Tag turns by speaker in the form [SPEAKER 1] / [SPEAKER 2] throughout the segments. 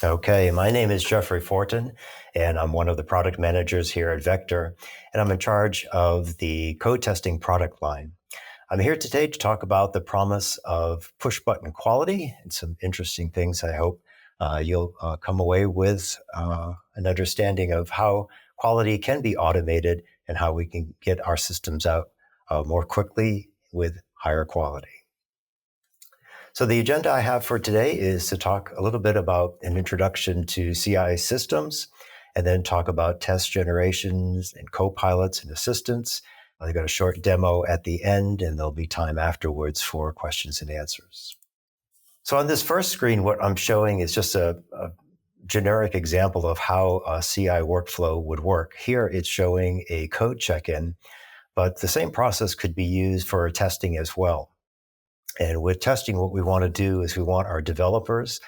[SPEAKER 1] Okay, my name is Jeffrey Fortin, and I'm one of the product managers here at Vector, and I'm in charge of the code testing product line. I'm here today to talk about the promise of push-button quality and some interesting things. I hope you'll come away with an understanding of how quality can be automated and how we can get our systems out more quickly with higher quality. So the agenda I have for today is to talk a little bit about an introduction to CI systems, and then talk about test generations and co-pilots and assistants. I've got a short demo at the end, and there'll be time afterwards for questions and answers. So on this first screen, what I'm showing is just a generic example of how a CI workflow would work. Here it's showing a code check-in, but the same process could be used for testing as well. And with testing, what we want to do is we want our developers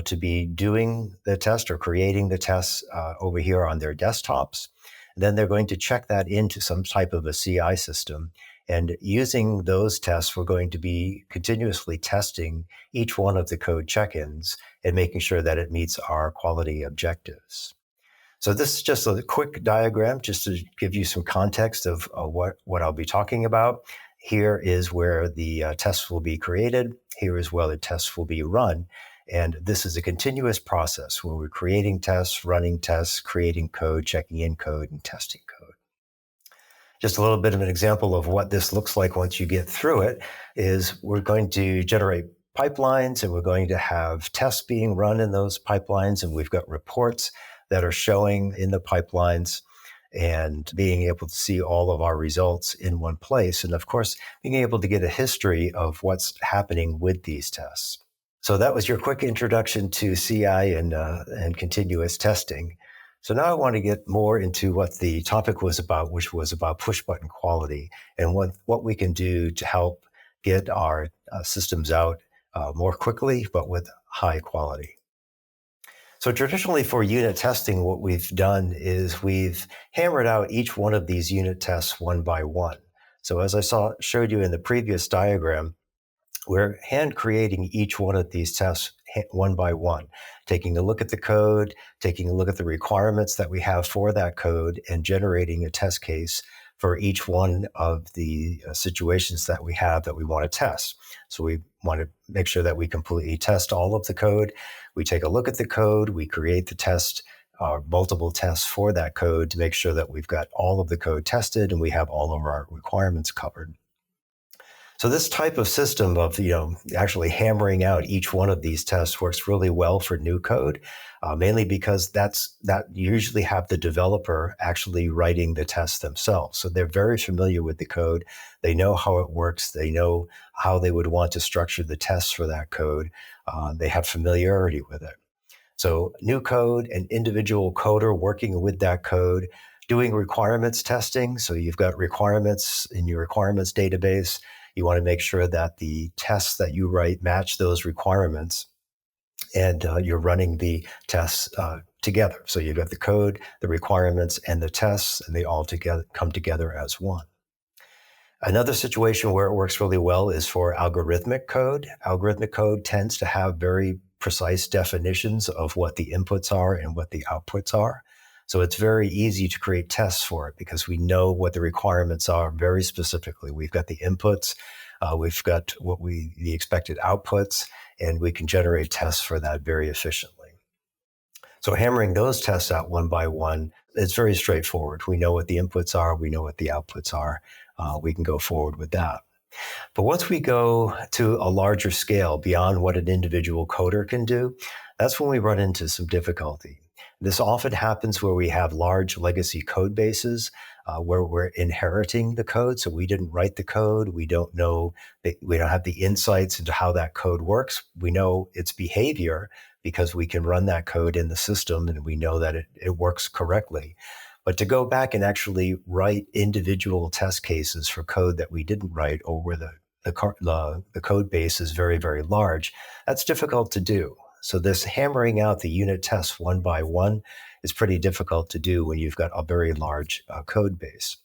[SPEAKER 1] to be doing the test or creating the tests over here on their desktops. And then they're going to check that into some type of a CI system. And using those tests, we're going to be continuously testing each one of the code check-ins and making sure that it meets our quality objectives. So this is just a quick diagram just to give you some context of what I'll be talking about. Here is where the tests will be created. Here is where the tests will be run. And this is a continuous process where we're creating tests, running tests, creating code, checking in code, and testing code. Just a little bit of an example of what this looks like once you get through it is we're going to generate pipelines, and we're going to have tests being run in those pipelines, and we've got reports that are showing in the pipelines, and being able to see all of our results in one place. And of course, being able to get a history of what's happening with these tests. So that was your quick introduction to CI and continuous testing. So now I want to get more into what the topic was about, which was about push-button quality and what we can do to help get our systems out more quickly, but with high quality. So traditionally for unit testing, what we've done is we've hammered out each one of these unit tests one by one. So as I showed you in the previous diagram, we're hand creating each one of these tests one by one, taking a look at the code, taking a look at the requirements that we have for that code, and generating a test case for each one of the situations that we have that we want to test. So we want to make sure that we completely test all of the code. We take a look at the code, we create the test, multiple tests for that code to make sure that we've got all of the code tested and we have all of our requirements covered. So this type of system of actually hammering out each one of these tests works really well for new code, mainly because that you usually have the developer actually writing the tests themselves. So they're very familiar with the code. They know how it works. They know how they would want to structure the tests for that code. They have familiarity with it. So new code, an individual coder working with that code, doing requirements testing. So you've got requirements in your requirements database. You want to make sure that the tests that you write match those requirements, and you're running the tests together. So you've got the code, the requirements, and the tests, and they all come together as one. Another situation where it works really well is for algorithmic code. Algorithmic code tends to have very precise definitions of what the inputs are and what the outputs are. So it's very easy to create tests for it because we know what the requirements are very specifically. We've got the inputs, we've got the expected outputs, and we can generate tests for that very efficiently. So hammering those tests out one by one is very straightforward. We know what the inputs are, we know what the outputs are. We can go forward with that. But once we go to a larger scale beyond what an individual coder can do, that's when we run into some difficulty. This often happens where we have large legacy code bases where we're inheriting the code. So we didn't write the code. We don't know, we don't have the insights into how that code works. We know its behavior because we can run that code in the system and we know that it works correctly. But to go back and actually write individual test cases for code that we didn't write, or where the code base is very, very large, that's difficult to do. So this hammering out the unit tests one by one is pretty difficult to do when you've got a very large code base.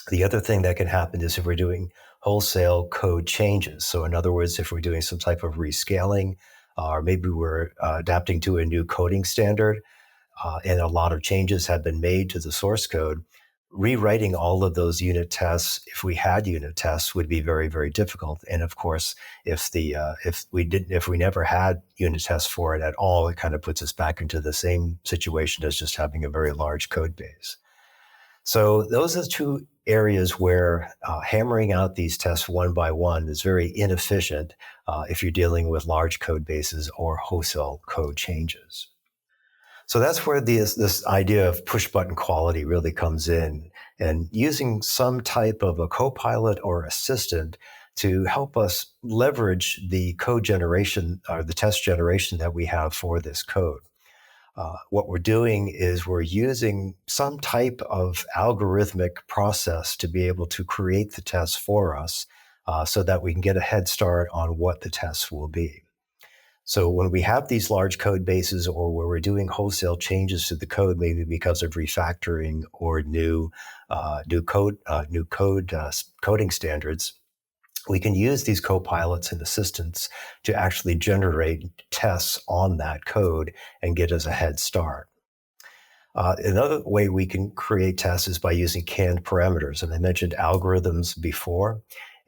[SPEAKER 1] The other thing that can happen is if we're doing wholesale code changes. So in other words, if we're doing some type of rescaling or maybe we're adapting to a new coding standard, and a lot of changes have been made to the source code. Rewriting all of those unit tests, if we had unit tests, would be very, very difficult. And of course, if we never had unit tests for it at all, it kind of puts us back into the same situation as just having a very large code base. So those are the two areas where hammering out these tests one by one is very inefficient if you're dealing with large code bases or wholesale code changes. So that's where this idea of push button quality really comes in, and using some type of a co-pilot or assistant to help us leverage the code generation or the test generation that we have for this code. What we're doing is we're using some type of algorithmic process to be able to create the tests for us so that we can get a head start on what the tests will be. So when we have these large code bases or where we're doing wholesale changes to the code, maybe because of refactoring or new coding standards, we can use these co-pilots and assistants to actually generate tests on that code and get us a head start. Another way we can create tests is by using canned parameters. And I mentioned algorithms before.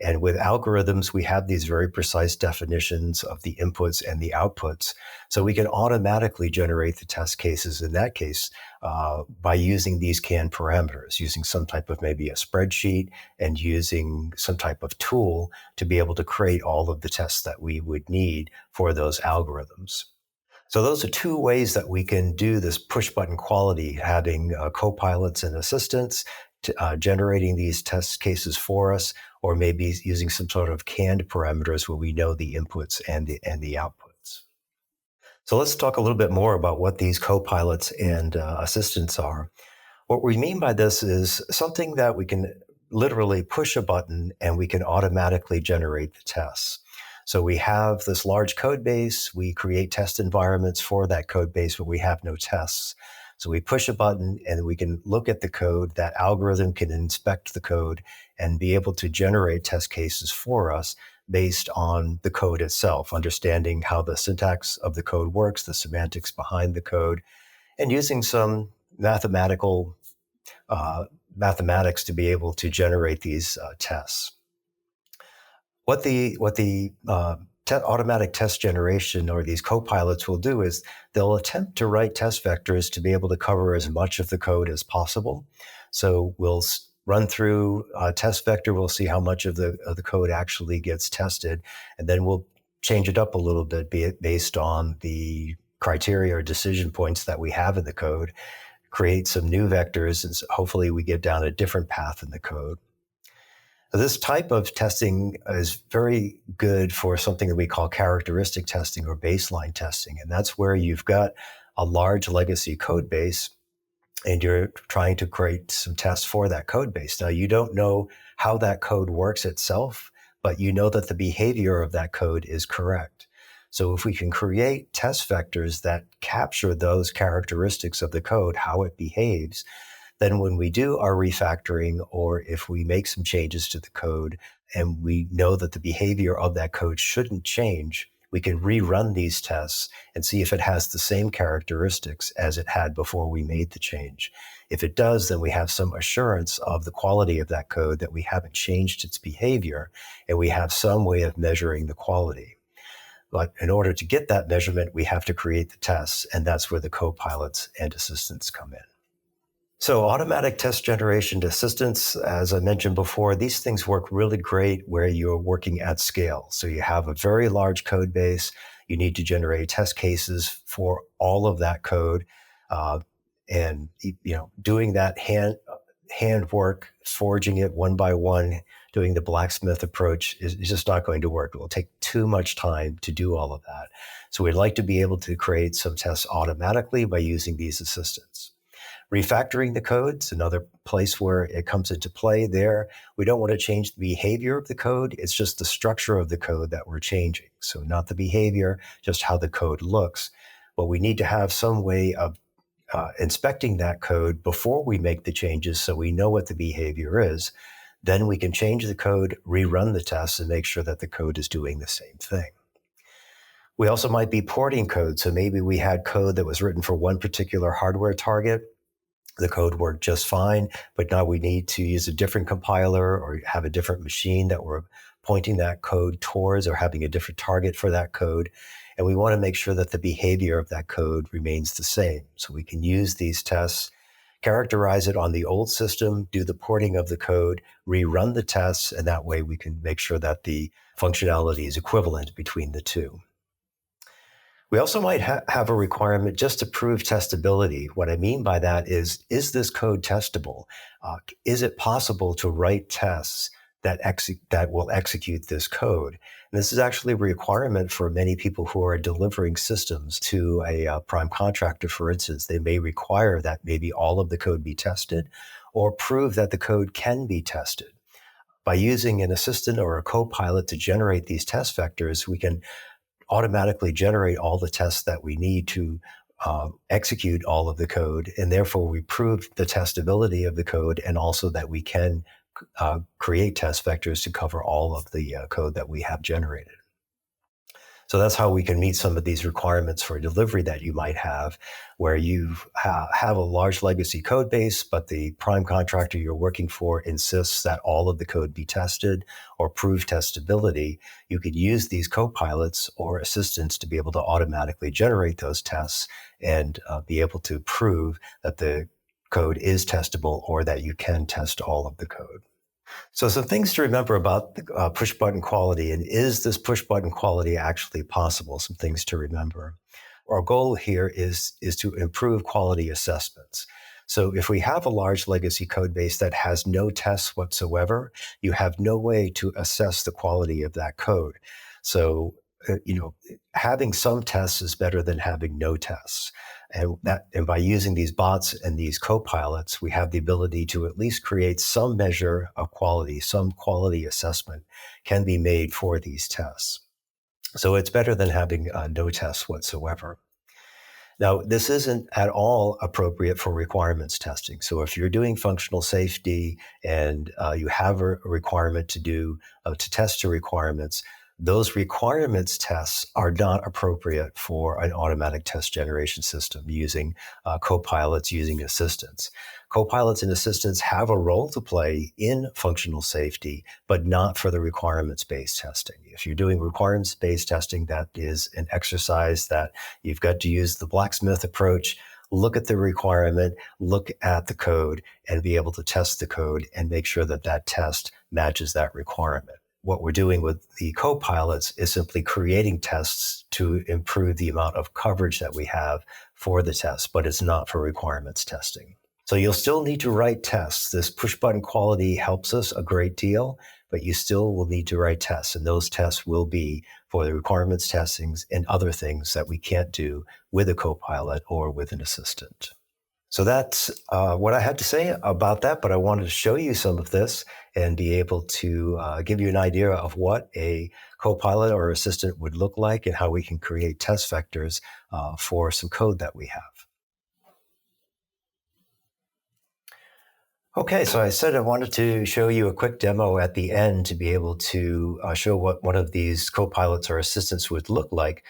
[SPEAKER 1] And with algorithms, we have these very precise definitions of the inputs and the outputs. So we can automatically generate the test cases in that case by using these canned parameters, using some type of maybe a spreadsheet and using some type of tool to be able to create all of the tests that we would need for those algorithms. So those are two ways that we can do this push button quality, having co-pilots and assistants generating these test cases for us, or maybe using some sort of canned parameters where we know the inputs and the outputs. So let's talk a little bit more about what these co-pilots and assistants are. What we mean by this is something that we can literally push a button and we can automatically generate the tests. So we have this large code base, we create test environments for that code base, but we have no tests. So we push a button and we can look at the code, that algorithm can inspect the code and be able to generate test cases for us based on the code itself, understanding how the syntax of the code works, the semantics behind the code, and using some mathematics to be able to generate these tests. What the automatic test generation or these co-pilots will do is they'll attempt to write test vectors to be able to cover as much of the code as possible. So we'll run through a test vector, we'll see how much of the code actually gets tested, and then we'll change it up a little bit based on the criteria or decision points that we have in the code, create some new vectors, and hopefully we get down a different path in the code. This type of testing is very good for something that we call characteristic testing or baseline testing. And that's where you've got a large legacy code base and you're trying to create some tests for that code base. Now, you don't know how that code works itself, but you know that the behavior of that code is correct. So if we can create test vectors that capture those characteristics of the code, how it behaves, then when we do our refactoring, or if we make some changes to the code and we know that the behavior of that code shouldn't change, we can rerun these tests and see if it has the same characteristics as it had before we made the change. If it does, then we have some assurance of the quality of that code, that we haven't changed its behavior, and we have some way of measuring the quality. But in order to get that measurement, we have to create the tests, and that's where the co-pilots and assistants come in. So automatic test generation assistants, as I mentioned before, these things work really great where you're working at scale. So you have a very large code base. You need to generate test cases for all of that code. And doing that hand work, forging it one by one, doing the blacksmith approach is just not going to work. It will take too much time to do all of that. So we'd like to be able to create some tests automatically by using these assistants. Refactoring the code's another place where it comes into play there. We don't want to change the behavior of the code. It's just the structure of the code that we're changing. So not the behavior, just how the code looks. But we need to have some way of inspecting that code before we make the changes so we know what the behavior is. Then we can change the code, rerun the tests, and make sure that the code is doing the same thing. We also might be porting code. So maybe we had code that was written for one particular hardware target. The code worked just fine, but now we need to use a different compiler or have a different machine that we're pointing that code towards, or having a different target for that code. And we want to make sure that the behavior of that code remains the same. So we can use these tests, characterize it on the old system, do the porting of the code, rerun the tests, and that way we can make sure that the functionality is equivalent between the two. We also might have a requirement just to prove testability. What I mean by that is this code testable? Is it possible to write tests that will execute this code? And this is actually a requirement for many people who are delivering systems to a prime contractor, for instance. They may require that maybe all of the code be tested, or prove that the code can be tested. By using an assistant or a co-pilot to generate these test vectors, we can automatically generate all the tests that we need to execute all of the code. And therefore, we prove the testability of the code, and also that we can create test vectors to cover all of the code that we have generated. So that's how we can meet some of these requirements for delivery that you might have, where you have a large legacy code base, but the prime contractor you're working for insists that all of the code be tested or prove testability. You could use these co-pilots or assistants to be able to automatically generate those tests and be able to prove that the code is testable, or that you can test all of the code. So some things to remember about push button quality, and is this push button quality actually possible? Some things to remember. Our goal here is to improve quality assessments. So if we have a large legacy code base that has no tests whatsoever, you have no way to assess the quality of that code. So, having some tests is better than having no tests. And by using these bots and these co-pilots, we have the ability to at least create some measure of quality. Some quality assessment can be made for these tests. So it's better than having no tests whatsoever. Now, this isn't at all appropriate for requirements testing. So if you're doing functional safety and you have a requirement to test your requirements, those requirements tests are not appropriate for an automatic test generation system using co-pilots, using assistants. Co-pilots and assistants have a role to play in functional safety, but not for the requirements-based testing. If you're doing requirements-based testing, that is an exercise that you've got to use the blacksmith approach. Look at the requirement, look at the code, and be able to test the code and make sure that that test matches that requirement. What we're doing with the co-pilots is simply creating tests to improve the amount of coverage that we have for the test, but it's not for requirements testing. So you'll still need to write tests. This push button quality helps us a great deal, but you still will need to write tests, and those tests will be for the requirements testings and other things that we can't do with a co-pilot or with an assistant. So that's what I had to say about that, but I wanted to show you some of this and be able to give you an idea of what a co-pilot or assistant would look like and how we can create test vectors for some code that we have. Okay, so I said I wanted to show you a quick demo at the end to be able to show what one of these co-pilots or assistants would look like.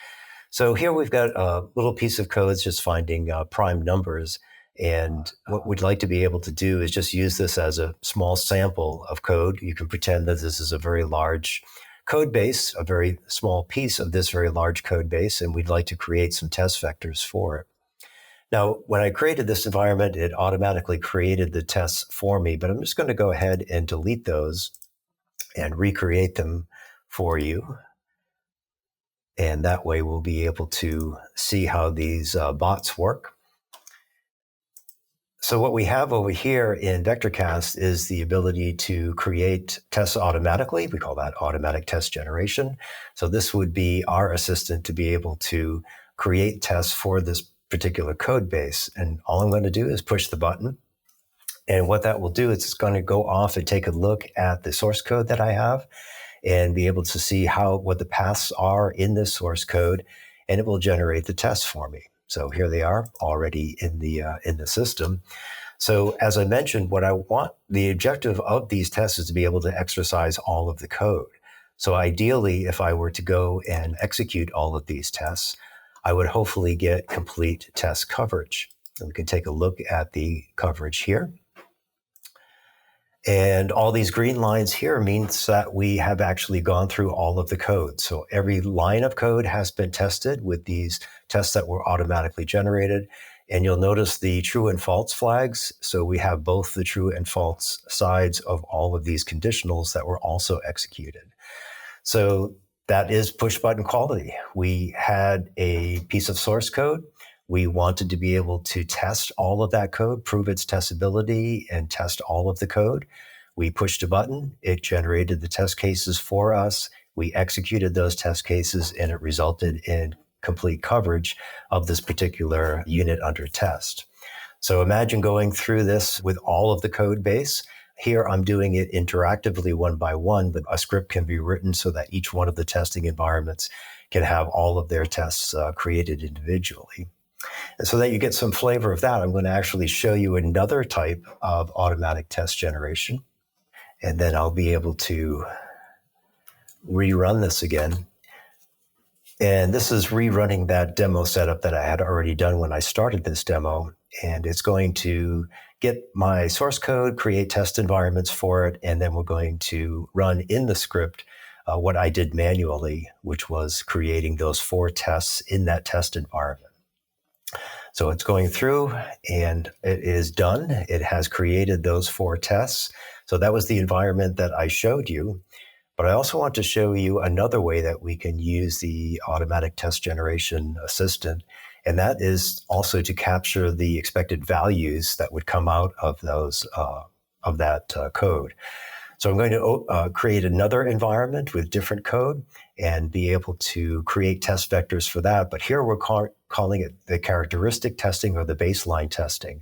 [SPEAKER 1] So here we've got a little piece of code just finding prime numbers. And what we'd like to be able to do is just use this as a small sample of code. You can pretend that this is a very large code base, a very small piece of this very large code base, and we'd like to create some test vectors for it. Now, when I created this environment, it automatically created the tests for me, but I'm just going to go ahead and delete those and recreate them for you. And that way we'll be able to see how these bots work. So what we have over here in VectorCast is the ability to create tests automatically. We call that automatic test generation. So this would be our assistant to be able to create tests for this particular code base. And all I'm going to do is push the button. And what that will do is it's going to go off and take a look at the source code that I have and be able to see what the paths are in this source code, and it will generate the tests for me. So here they are already in the system. So as I mentioned, the objective of these tests is to be able to exercise all of the code. So ideally, if I were to go and execute all of these tests, I would hopefully get complete test coverage. And we can take a look at the coverage here. And all these green lines here means that we have actually gone through all of the code. So every line of code has been tested with these tests that were automatically generated. And you'll notice the true and false flags. So we have both the true and false sides of all of these conditionals that were also executed. So that is push button quality. We had a piece of source code. We wanted to be able to test all of that code, prove its testability, and test all of the code. We pushed a button. It generated the test cases for us. We executed those test cases, and it resulted in complete coverage of this particular unit under test. So imagine going through this with all of the code base. Here, I'm doing it interactively one by one, but a script can be written so that each one of the testing environments can have all of their tests created individually. And so that you get some flavor of that, I'm going to actually show you another type of automatic test generation. And then I'll be able to rerun this again. And this is rerunning that demo setup that I had already done when I started this demo. And it's going to get my source code, create test environments for it, and then we're going to run in the script what I did manually, which was creating those 4 tests in that test environment. So it's going through and it is done. It has created those 4 tests. So that was the environment that I showed you. But I also want to show you another way that we can use the automatic test generation assistant. And that is also to capture the expected values that would come out of those of that code. So I'm going to create another environment with different code and be able to create test vectors for that. But here we're calling it the characteristic testing or the baseline testing.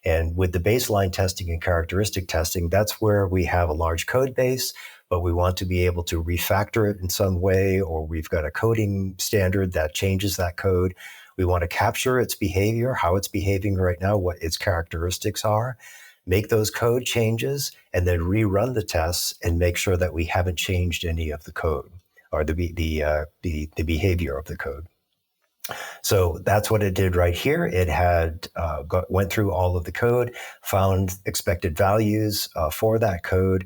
[SPEAKER 1] And with the baseline testing and characteristic testing, that's where we have a large code base, but we want to be able to refactor it in some way, or we've got a coding standard that changes that code. We want to capture its behavior, how it's behaving right now, what its characteristics are, make those code changes, and then rerun the tests and make sure that we haven't changed any of the code or the behavior of the code. So that's what it did right here. It had went through all of the code, found expected values for that code,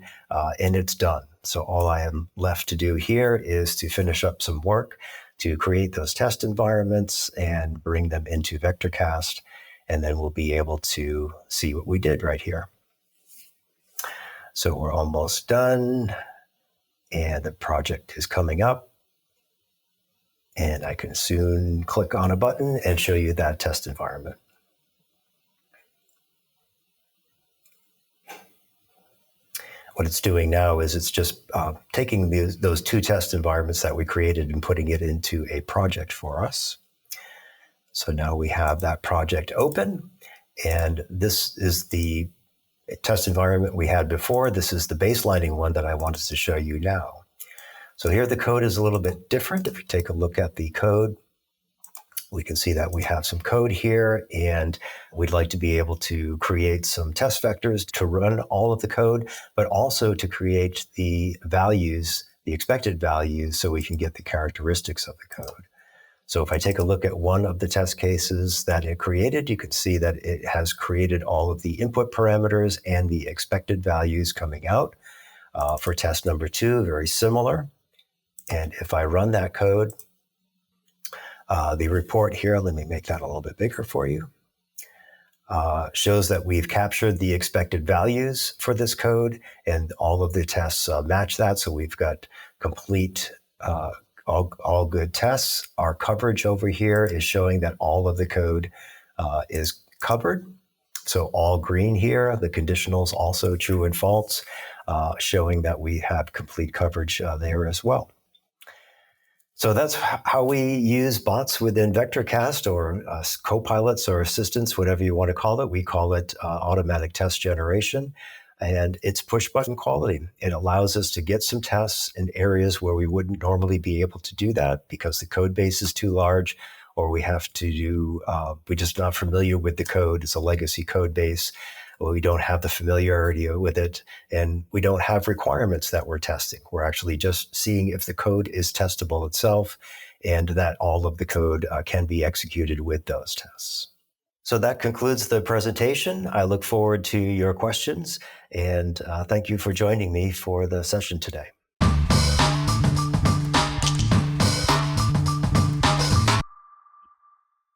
[SPEAKER 1] and it's done. So all I am left to do here is to finish up some work to create those test environments and bring them into VectorCast, and then we'll be able to see what we did right here. So we're almost done, and the project is coming up. And I can soon click on a button and show you that test environment. What it's doing now is it's just taking those 2 test environments that we created and putting it into a project for us. So now we have that project open, and this is the test environment we had before. This is the baselining one that I wanted to show you now. So here the code is a little bit different. If you take a look at the code, we can see that we have some code here, and we'd like to be able to create some test vectors to run all of the code, but also to create the values, the expected values, so we can get the characteristics of the code. So if I take a look at one of the test cases that it created, you can see that it has created all of the input parameters and the expected values coming out. For test number 2, very similar. And if I run that code, the report here, let me make that a little bit bigger for you, shows that we've captured the expected values for this code, and all of the tests match that. So we've got complete, all good tests. Our coverage over here is showing that all of the code is covered. So all green here, the conditionals also true and false, showing that we have complete coverage there as well. So that's how we use bots within VectorCast, or co-pilots or assistants, whatever you want to call it. We call it automatic test generation, and it's push button quality. It allows us to get some tests in areas where we wouldn't normally be able to do that because the code base is too large, or we have to do, we're just not familiar with the code. It's a legacy code base. We don't have the familiarity with it, and we don't have requirements that we're testing. We're actually just seeing if the code is testable itself and that all of the code can be executed with those tests. So that concludes the presentation. I look forward to your questions, and thank you for joining me for the session today.